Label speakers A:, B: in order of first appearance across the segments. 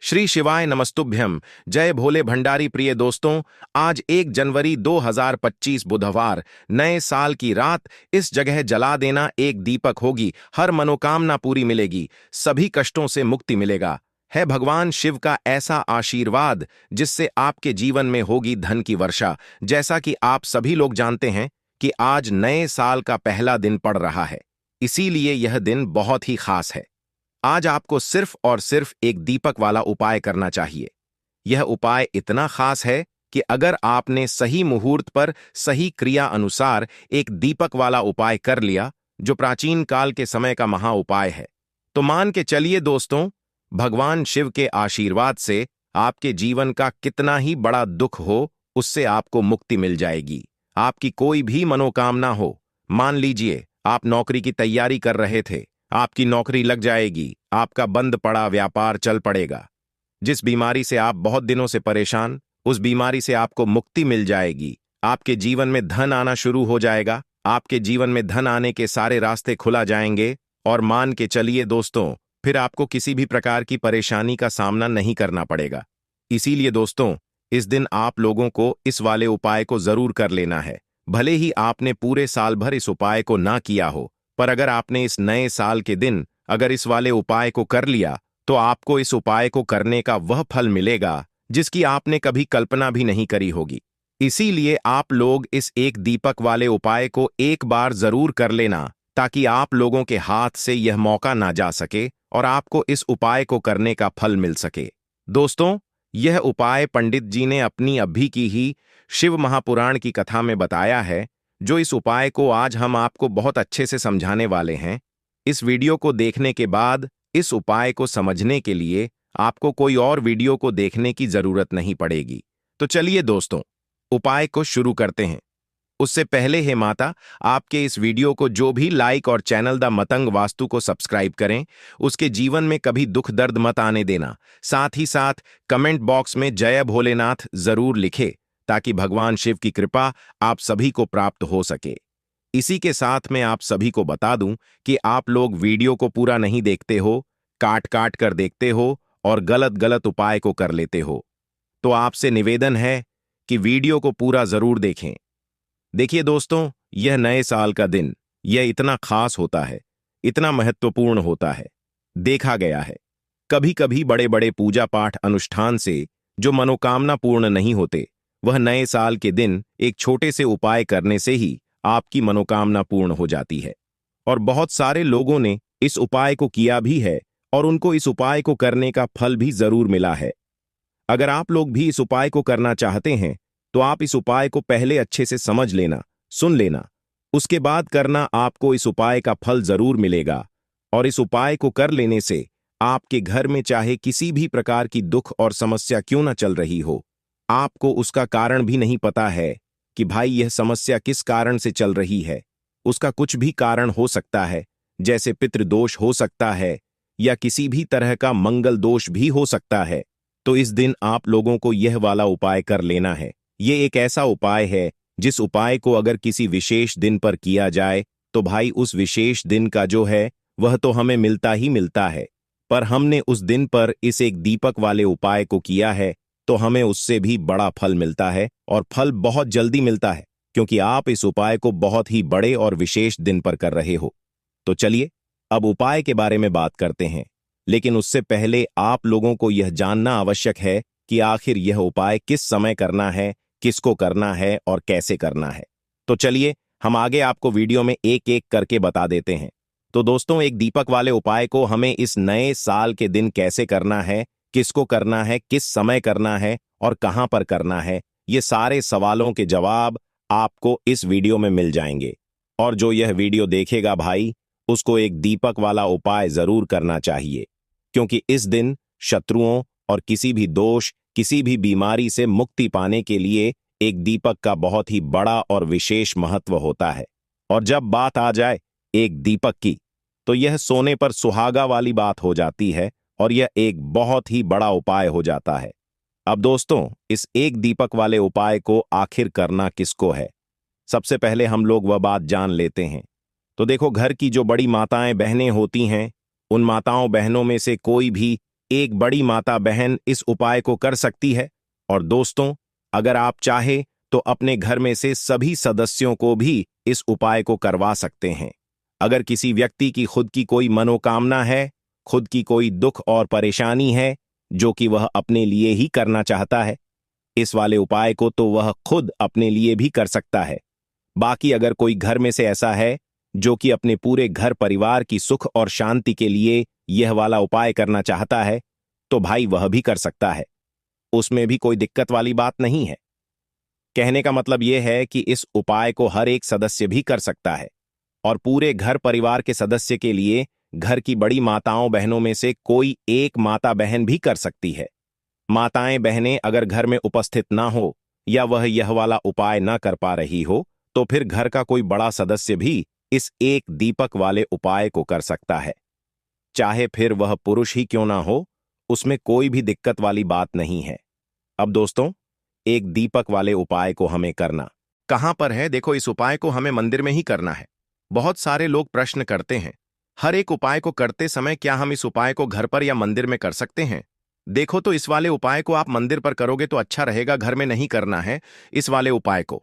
A: श्री शिवाय नमस्तुभ्यम। जय भोले भंडारी। प्रिय दोस्तों, आज 1 जनवरी 2025 बुधवार, नए साल की रात इस जगह जला देना एक दीपक होगी। हर मनोकामना पूरी मिलेगी, सभी कष्टों से मुक्ति मिलेगा। है भगवान शिव का ऐसा आशीर्वाद जिससे आपके जीवन में होगी धन की वर्षा। जैसा कि आप सभी लोग जानते हैं कि आज नए साल का पहला दिन पड़ रहा है, इसीलिए यह दिन बहुत ही खास है। आज आपको सिर्फ और सिर्फ एक दीपक वाला उपाय करना चाहिए। यह उपाय इतना खास है कि अगर आपने सही मुहूर्त पर सही क्रिया अनुसार एक दीपक वाला उपाय कर लिया, जो प्राचीन काल के समय का महा उपाय है, तो मान के चलिए दोस्तों, भगवान शिव के आशीर्वाद से आपके जीवन का कितना ही बड़ा दुख हो, उससे आपको मुक्ति मिल जाएगी। आपकी कोई भी मनोकामना हो, मान लीजिए आप नौकरी की तैयारी कर रहे थे, आपकी नौकरी लग जाएगी, आपका बंद पड़ा व्यापार चल पड़ेगा। जिस बीमारी से आप बहुत दिनों से परेशान, उस बीमारी से आपको मुक्ति मिल जाएगी। आपके जीवन में धन आना शुरू हो जाएगा, आपके जीवन में धन आने के सारे रास्ते खुला जाएंगे। और मान के चलिए दोस्तों, फिर आपको किसी भी प्रकार की परेशानी का सामना नहीं करना पड़ेगा। इसीलिए दोस्तों, इस दिन आप लोगों को इस वाले उपाय को जरूर कर लेना है। भले ही आपने पूरे साल भर इस उपाय को ना किया हो, पर अगर आपने इस नए साल के दिन अगर इस वाले उपाय को कर लिया, तो आपको इस उपाय को करने का वह फल मिलेगा जिसकी आपने कभी कल्पना भी नहीं करी होगी। इसीलिए आप लोग इस एक दीपक वाले उपाय को एक बार जरूर कर लेना, ताकि आप लोगों के हाथ से यह मौका ना जा सके और आपको इस उपाय को करने का फल मिल सके। दोस्तों, यह उपाय पंडित जी ने अपनी अभी की ही शिव महापुराण की कथा में बताया है, जो इस उपाय को आज हम आपको बहुत अच्छे से समझाने वाले हैं। इस वीडियो को देखने के बाद इस उपाय को समझने के लिए आपको कोई और वीडियो को देखने की जरूरत नहीं पड़ेगी। तो चलिए दोस्तों, उपाय को शुरू करते हैं। उससे पहले हे माता, आपके इस वीडियो को जो भी लाइक और चैनल द मतंग वास्तु को सब्सक्राइब करें, उसके जीवन में कभी दुख दर्द मत आने देना। साथ ही साथ कमेंट बॉक्स में जय भोलेनाथ जरूर लिखे, ताकि भगवान शिव की कृपा आप सभी को प्राप्त हो सके। इसी के साथ मैं आप सभी को बता दूं कि आप लोग वीडियो को पूरा नहीं देखते हो, काट काट कर देखते हो और गलत गलत उपाय को कर लेते हो। तो आपसे निवेदन है कि वीडियो को पूरा जरूर देखें। देखिए दोस्तों, यह नए साल का दिन, यह इतना खास होता है, इतना महत्वपूर्ण होता है। देखा गया है, कभी कभी बड़े बड़े पूजा पाठ अनुष्ठान से जो मनोकामना पूर्ण नहीं होते, वह नए साल के दिन एक छोटे से उपाय करने से ही आपकी मनोकामना पूर्ण हो जाती है। और बहुत सारे लोगों ने इस उपाय को किया भी है और उनको इस उपाय को करने का फल भी जरूर मिला है। अगर आप लोग भी इस उपाय को करना चाहते हैं, तो आप इस उपाय को पहले अच्छे से समझ लेना, सुन लेना, उसके बाद करना। आपको इस उपाय का फल जरूर मिलेगा। और इस उपाय को कर लेने से आपके घर में चाहे किसी भी प्रकार की दुख और समस्या क्यों ना चल रही हो, आपको उसका कारण भी नहीं पता है कि भाई यह समस्या किस कारण से चल रही है। उसका कुछ भी कारण हो सकता है, जैसे पितृदोष हो सकता है या किसी भी तरह का मंगल दोष भी हो सकता है। तो इस दिन आप लोगों को यह वाला उपाय कर लेना है। ये एक ऐसा उपाय है जिस उपाय को अगर किसी विशेष दिन पर किया जाए, तो भाई उस विशेष दिन का जो है वह तो हमें मिलता ही मिलता है। पर हमने उस दिन पर इस एक दीपक वाले उपाय को किया है, तो हमें उससे भी बड़ा फल मिलता है, और फल बहुत जल्दी मिलता है, क्योंकि आप इस उपाय को बहुत ही बड़े और विशेष दिन पर कर रहे हो। तो चलिए अब उपाय के बारे में बात करते हैं। लेकिन उससे पहले आप लोगों को यह जानना आवश्यक है कि आखिर यह उपाय किस समय करना है, किसको करना है और कैसे करना है। तो चलिए हम आगे आपको वीडियो में एक एक करके बता देते हैं। तो दोस्तों, एक दीपक वाले उपाय को हमें इस नए साल के दिन कैसे करना है, किसको करना है, किस समय करना है और कहां पर करना है, ये सारे सवालों के जवाब आपको इस वीडियो में मिल जाएंगे। और जो यह वीडियो देखेगा भाई, उसको एक दीपक वाला उपाय जरूर करना चाहिए, क्योंकि इस दिन शत्रुओं और किसी भी दोष, किसी भी बीमारी से मुक्ति पाने के लिए एक दीपक का बहुत ही बड़ा और विशेष महत्व होता है। और जब बात आ जाए एक दीपक की, तो यह सोने पर सुहागा वाली बात हो जाती है और यह एक बहुत ही बड़ा उपाय हो जाता है। अब दोस्तों, इस एक दीपक वाले उपाय को आखिर करना किसको है, सबसे पहले हम लोग वह बात जान लेते हैं। तो देखो, घर की जो बड़ी माताएं बहनें होती हैं, उन माताओं बहनों में से कोई भी एक बड़ी माता बहन इस उपाय को कर सकती है। और दोस्तों, अगर आप चाहे तो अपने घर में से सभी सदस्यों को भी इस उपाय को करवा सकते हैं। अगर किसी व्यक्ति की खुद की कोई मनोकामना है, खुद की कोई दुख और परेशानी है जो कि वह अपने लिए ही करना चाहता है, इस वाले उपाय को तो वह खुद अपने लिए भी कर सकता है। बाकी अगर कोई घर में से ऐसा है जो कि अपने पूरे घर परिवार की सुख और शांति के लिए यह वाला उपाय करना चाहता है, तो भाई वह भी कर सकता है। उसमें भी कोई दिक्कत वाली बात नहीं है। कहने का मतलब यह है कि इस उपाय को हर एक सदस्य भी कर सकता है और पूरे घर परिवार के सदस्य के लिए घर की बड़ी माताओं बहनों में से कोई एक माता बहन भी कर सकती है। माताएं बहनें अगर घर में उपस्थित ना हो या वह यह वाला उपाय ना कर पा रही हो, तो फिर घर का कोई बड़ा सदस्य भी इस एक दीपक वाले उपाय को कर सकता है। चाहे फिर वह पुरुष ही क्यों ना हो, उसमें कोई भी दिक्कत वाली बात नहीं है। अब दोस्तों, एक दीपक वाले उपाय को हमें करना कहां पर है? देखो, इस उपाय को हमें मंदिर में ही करना है। बहुत सारे लोग प्रश्न करते हैं, हर एक उपाय को करते समय क्या हम इस उपाय को घर पर या मंदिर में कर सकते हैं? देखो, तो इस वाले उपाय को आप मंदिर पर करोगे तो अच्छा रहेगा, घर में नहीं करना है इस वाले उपाय को।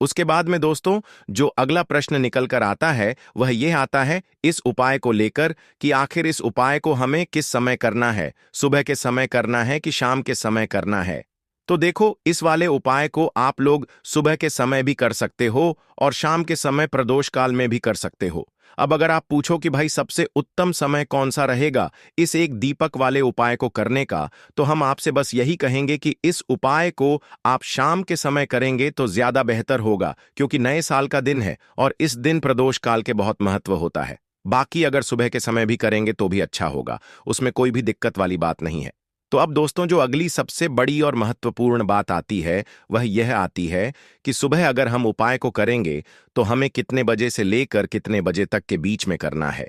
A: उसके बाद में दोस्तों, जो अगला प्रश्न निकल कर आता है वह यह आता है इस उपाय को लेकर कि आखिर इस उपाय को हमें किस समय करना है, सुबह के समय करना है कि शाम के समय करना है? तो देखो, इस वाले उपाय को आप लोग सुबह के समय भी कर सकते हो और शाम के समय प्रदोष काल में भी कर सकते हो। अब अगर आप पूछो कि भाई सबसे उत्तम समय कौन सा रहेगा इस एक दीपक वाले उपाय को करने का, तो हम आपसे बस यही कहेंगे कि इस उपाय को आप शाम के समय करेंगे तो ज्यादा बेहतर होगा, क्योंकि नए साल का दिन है और इस दिन प्रदोष काल के बहुत महत्व होता है। बाकी अगर सुबह के समय भी करेंगे तो भी अच्छा होगा, उसमें कोई भी दिक्कत वाली बात नहीं है। तो अब दोस्तों, जो अगली सबसे बड़ी और महत्वपूर्ण बात आती है वह यह आती है कि सुबह अगर हम उपाय को करेंगे तो हमें कितने बजे से लेकर कितने बजे तक के बीच में करना है,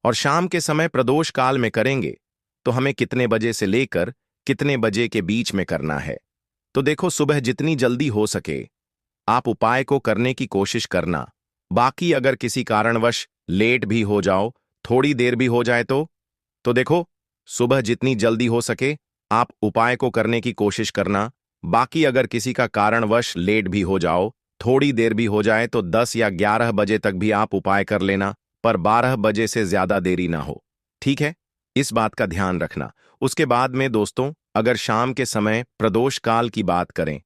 A: और शाम के समय प्रदोष काल में करेंगे तो हमें कितने बजे से लेकर कितने बजे के बीच में करना है। तो देखो, सुबह जितनी जल्दी हो सके आप उपाय को करने की कोशिश करना। बाकी अगर किसी कारणवश लेट भी हो जाओ, थोड़ी देर भी हो जाए तो देखो, सुबह जितनी जल्दी हो सके आप उपाय को करने की कोशिश करना। बाकी अगर किसी का कारणवश लेट भी हो जाओ, थोड़ी देर भी हो जाए, तो 10 या 11 बजे तक भी आप उपाय कर लेना, पर 12 बजे से ज्यादा देरी ना हो। ठीक है, इस बात का ध्यान रखना। उसके बाद में दोस्तों, अगर शाम के समय प्रदोष काल की बात करें,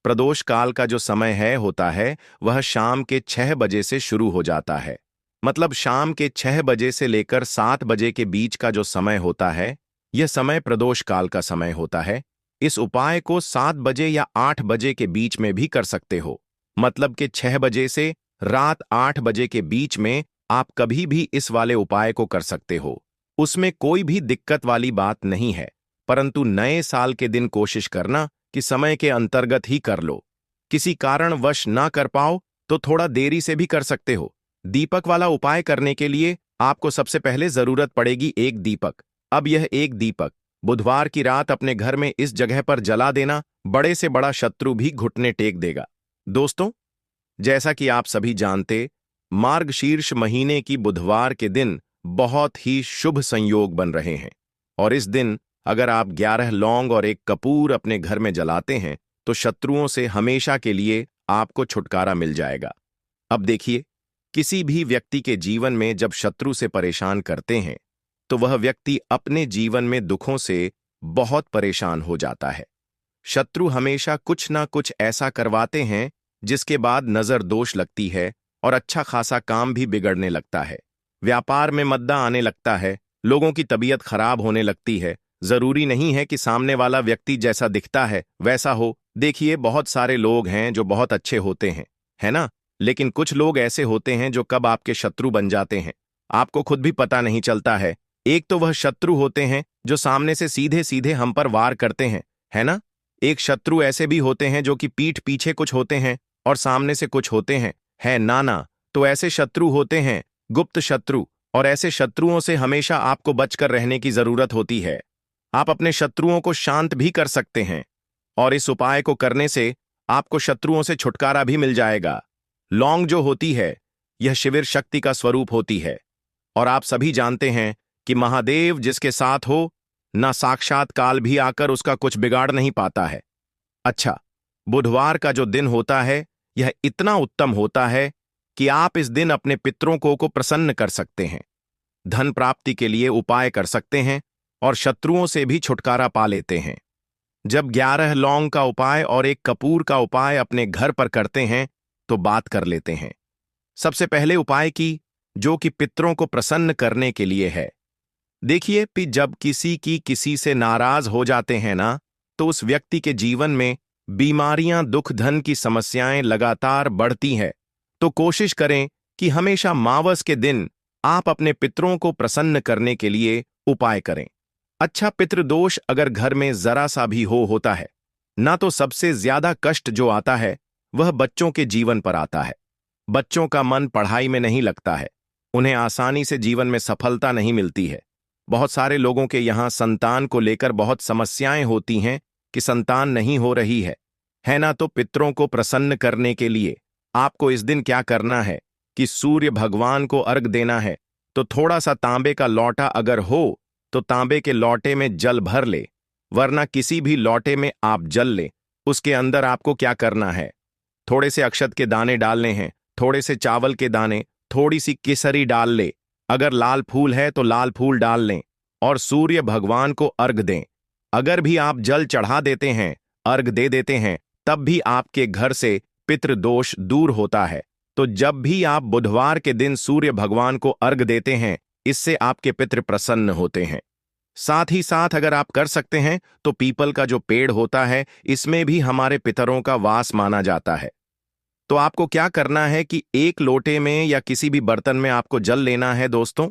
A: प्रदोष काल का जो समय है होता है वह शाम के 6 बजे से शुरू हो जाता है। मतलब शाम के 6 बजे से लेकर 7 बजे के बीच का जो समय होता है, यह समय प्रदोष काल का समय होता है। इस उपाय को 7 बजे या 8 बजे के बीच में भी कर सकते हो। मतलब कि 6 बजे से रात 8 बजे के बीच में आप कभी भी इस वाले उपाय को कर सकते हो। उसमें कोई भी दिक्कत वाली बात नहीं है, परंतु नए साल के दिन कोशिश करना कि समय के अंतर्गत ही कर लो। किसी कारणवश ना कर पाओ तो थोड़ा देरी से भी कर सकते हो। दीपक वाला उपाय करने के लिए आपको सबसे पहले जरूरत पड़ेगी एक दीपक। अब यह एक दीपक बुधवार की रात अपने घर में इस जगह पर जला देना, बड़े से बड़ा शत्रु भी घुटने टेक देगा। दोस्तों, जैसा कि आप सभी जानते, मार्गशीर्ष महीने की बुधवार के दिन बहुत ही शुभ संयोग बन रहे हैं, और इस दिन अगर आप 11 लौंग और एक कपूर अपने घर में जलाते हैं तो शत्रुओं से हमेशा के लिए आपको छुटकारा मिल जाएगा। अब देखिए, किसी भी व्यक्ति के जीवन में जब शत्रु से परेशान करते हैं तो वह व्यक्ति अपने जीवन में दुखों से बहुत परेशान हो जाता है। शत्रु हमेशा कुछ ना कुछ ऐसा करवाते हैं जिसके बाद नजर दोष लगती है और अच्छा खासा काम भी बिगड़ने लगता है। व्यापार में मद्दा आने लगता है, लोगों की तबीयत खराब होने लगती है। जरूरी नहीं है कि सामने वाला व्यक्ति जैसा दिखता है वैसा हो। देखिए, बहुत सारे लोग हैं जो बहुत अच्छे होते हैं, है ना? लेकिन कुछ लोग ऐसे होते हैं जो कब आपके शत्रु बन जाते हैं आपको खुद भी पता नहीं चलता है। एक तो वह शत्रु होते हैं जो सामने से सीधे सीधे हम पर वार करते हैं, है ना? एक शत्रु ऐसे भी होते हैं जो कि पीठ पीछे कुछ होते हैं और सामने से कुछ होते हैं, है ना? तो ऐसे शत्रु होते हैं गुप्त शत्रु, और ऐसे शत्रुओं से हमेशा आपको बचकर रहने की जरूरत होती है। आप अपने शत्रुओं को शांत भी कर सकते हैं और इस उपाय को करने से आपको शत्रुओं से छुटकारा भी मिल जाएगा। लौंग जो होती है यह शिविर शक्ति का स्वरूप होती है, और आप सभी जानते हैं कि महादेव जिसके साथ हो ना साक्षात काल भी आकर उसका कुछ बिगाड़ नहीं पाता है। अच्छा, बुधवार का जो दिन होता है यह इतना उत्तम होता है कि आप इस दिन अपने पितरों को प्रसन्न कर सकते हैं, धन प्राप्ति के लिए उपाय कर सकते हैं और शत्रुओं से भी छुटकारा पा लेते हैं। जब 11 लौंग का उपाय और एक कपूर का उपाय अपने घर पर करते हैं तो बात कर लेते हैं। सबसे पहले उपाय की, जो कि पितरों को प्रसन्न करने के लिए है। देखिए कि जब किसी से नाराज हो जाते हैं ना, तो उस व्यक्ति के जीवन में बीमारियां, दुख, धन की समस्याएं लगातार बढ़ती है। तो कोशिश करें कि हमेशा मावस के दिन आप अपने पितरों को प्रसन्न करने के लिए उपाय करें। अच्छा, पितृदोष अगर घर में जरा सा भी होता है ना, तो सबसे ज्यादा कष्ट जो आता है वह बच्चों के जीवन पर आता है। बच्चों का मन पढ़ाई में नहीं लगता है, उन्हें आसानी से जीवन में सफलता नहीं मिलती है। बहुत सारे लोगों के यहाँ संतान को लेकर बहुत समस्याएं होती हैं कि संतान नहीं हो रही है ना। तो पितरों को प्रसन्न करने के लिए आपको इस दिन क्या करना है कि सूर्य भगवान को अर्घ देना है। तो थोड़ा सा तांबे का लौटा अगर हो तो तांबे के लौटे में जल भर ले, वरना किसी भी लौटे में आप जल ले। उसके अंदर आपको क्या करना है, थोड़े से अक्षत के दाने डालने हैं, थोड़े से चावल के दाने, थोड़ी सी केसरी डाल ले, अगर लाल फूल है तो लाल फूल डाल लें और सूर्य भगवान को अर्घ दें। अगर भी आप जल चढ़ा देते हैं, अर्घ दे देते हैं, तब भी आपके घर से पितृदोष दूर होता है। तो जब भी आप बुधवार के दिन सूर्य भगवान को अर्घ देते हैं, इससे आपके पितृ प्रसन्न होते हैं। साथ ही साथ अगर आप कर सकते हैं तो पीपल का जो पेड़ होता है, इसमें भी हमारे पितरों का वास माना जाता है। तो आपको क्या करना है कि एक लोटे में या किसी भी बर्तन में आपको जल लेना है दोस्तों,